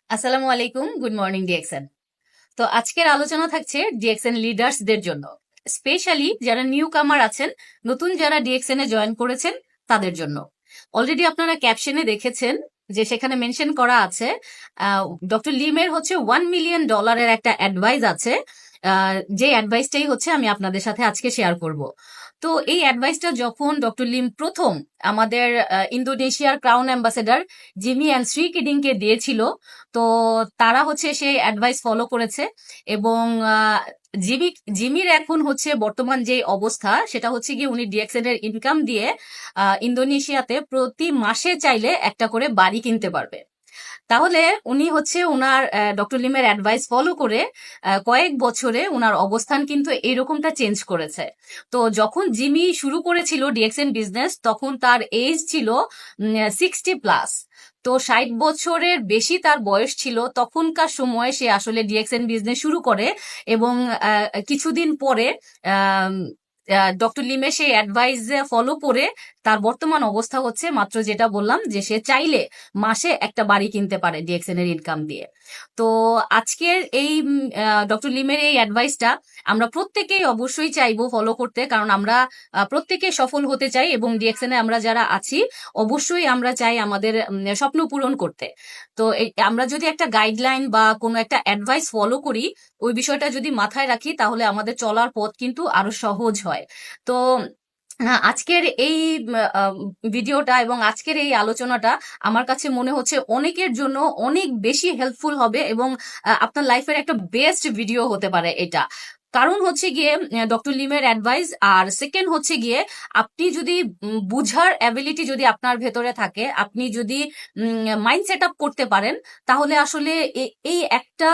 আসসালামু আলাইকুম, good morning DXN. তো আজকের আলোচনা থাকছে ডিএক্সএন লিডার্সদের জন্য, স্পেশালি যারা নিউ কামার আছেন, নতুন যারা ডিএক্সএন এ জয়েন করেছেন তাদের জন্য। অলরেডি আপনারা ক্যাপশনে দেখেছেন যে সেখানে মেনশন করা আছে ডক্টর লিমের হচ্ছে $1 মিলিয়ন একটা অ্যাডভাইস আছে। যে অ্যাডভাইসটাই হচ্ছে আমি আপনাদের সাথে আজকে শেয়ার করব। তো এই অ্যাডভাইসটা যখন ডক্টর লিম প্রথম আমাদের ইন্দোনেশিয়ার crown ambassador Jimmy and Shri কিডিংকে দিয়েছিল, তো তারা হচ্ছে সেই অ্যাডভাইস ফলো করেছে। এবং জিমি জিমির এখন হচ্ছে বর্তমান যে অবস্থা সেটা হচ্ছে কি উনি ডিএক্সএন এর ইনকাম দিয়ে ইন্দোনেশিয়াতে প্রতি মাসে চাইলে একটা করে বাড়ি কিনতে পারবে। তাহলে উনি হচ্ছে উনার ডক্টর লিমের অ্যাডভাইস ফলো করে কয়েক বছরে উনার অবস্থান কিন্তু এইরকমটা চেঞ্জ করেছে। তো যখন জিমি শুরু করেছিল ডিএক্সএন বিজনেস তখন তার এজ ছিল 60+। তো 60 বছরের বেশি তার বয়স ছিল তখনকার সময় সে আসলে ডিএক্সএন বিজনেস শুরু করে। এবং কিছুদিন পরে ডক্টর লিমে সেই অ্যাডভাইস ফলো করে তার বর্তমান অবস্থা হচ্ছে মাত্র যেটা বললাম যে সে চাইলে মাসে একটা বাড়ি কিনতে পারে ডিএক্সএন এর ইনকাম দিয়ে। তো আজকের এই ডক্টর লিমের এই অ্যাডভাইসটা আমরা প্রত্যেকেই অবশ্যই চাইবো ফলো করতে, কারণ আমরা প্রত্যেকে সফল হতে চাই এবং ডিএক্সএন এ আমরা যারা আছি অবশ্যই আমরা চাই আমাদের স্বপ্ন পূরণ করতে। তো আমরা যদি একটা গাইডলাইন বা কোনো একটা অ্যাডভাইস ফলো করি, ওই বিষয়টা যদি মাথায় রাখি তাহলে আমাদের চলার পথ কিন্তু আরো সহজ হয়। তো আজকের এই ভিডিওটা এবং আজকের এই আলোচনাটা আমার কাছে মনে হচ্ছে অনেকের জন্য অনেক বেশি হেল্পফুল হবে এবং আপনার লাইফের একটা বেস্ট ভিডিও হতে পারে এটা। কারণ হচ্ছে গিয়ে ডক্টর লিমের অ্যাডভাইস, আর সেকেন্ড হচ্ছে গিয়ে আপনি যদি বুঝার অ্যাবিলিটি যদি আপনার ভেতরে থাকে, আপনি যদি মাইন্ড সেট আপ করতে পারেন, তাহলে আসলে এই একটা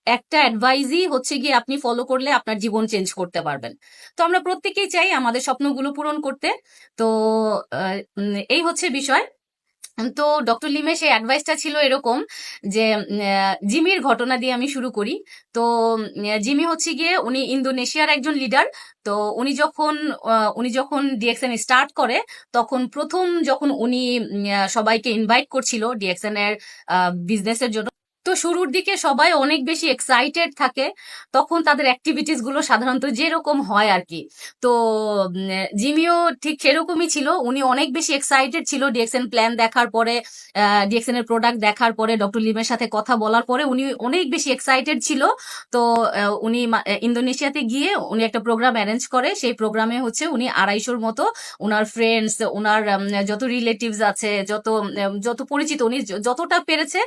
একটা অ্যাডভাইজই হচ্ছে গিয়ে আপনি ফলো করলে আপনার জীবন চেঞ্জ করতে পারবেন। তো আমরা প্রত্যেকেই চাই আমাদের স্বপ্নগুলো পূরণ করতে। তো এই হচ্ছে বিষয়। তো ডক্টর লিমে সেই অ্যাডভাইসটা ছিল এরকম যে জিমির ঘটনা দিয়ে আমি শুরু করি। তো জিমি হচ্ছে গিয়ে উনি ইন্দোনেশিয়ার একজন লিডার। তো উনি যখন ডিএক্সএন স্টার্ট করে তখন প্রথম যখন উনি সবাইকে ইনভাইট করছিল ডিএক্সএন এর বিজনেসের জন্য, তো শুরুর দিকে সবাই অনেক বেশি এক্সাইটেড থাকে। তখন তাদের অ্যাক্টিভিটিস গুলো সাধারণত যেরকম হয় আর কি। তো জিমিও ঠিক সেরকমই ছিল, উনি অনেক বেশি এক্সাইটেড ছিল ডিএক্সএন প্ল্যান দেখার পরে, ডিএক্সএন এর প্রোডাক্ট দেখার পরে, ডক্টর লিমের সাথে কথা বলার পরে উনি অনেক বেশি এক্সাইটেড ছিল। তো উনি ইন্দোনেশিয়াতে গিয়ে উনি একটা প্রোগ্রাম অ্যারেঞ্জ করে। সেই প্রোগ্রামে হচ্ছে উনি 250-র মতো ওনার ফ্রেন্ডস, ওনার যত রিলেটিভস আছে, যত যত পরিচিত, উনি যতটা পেরেছে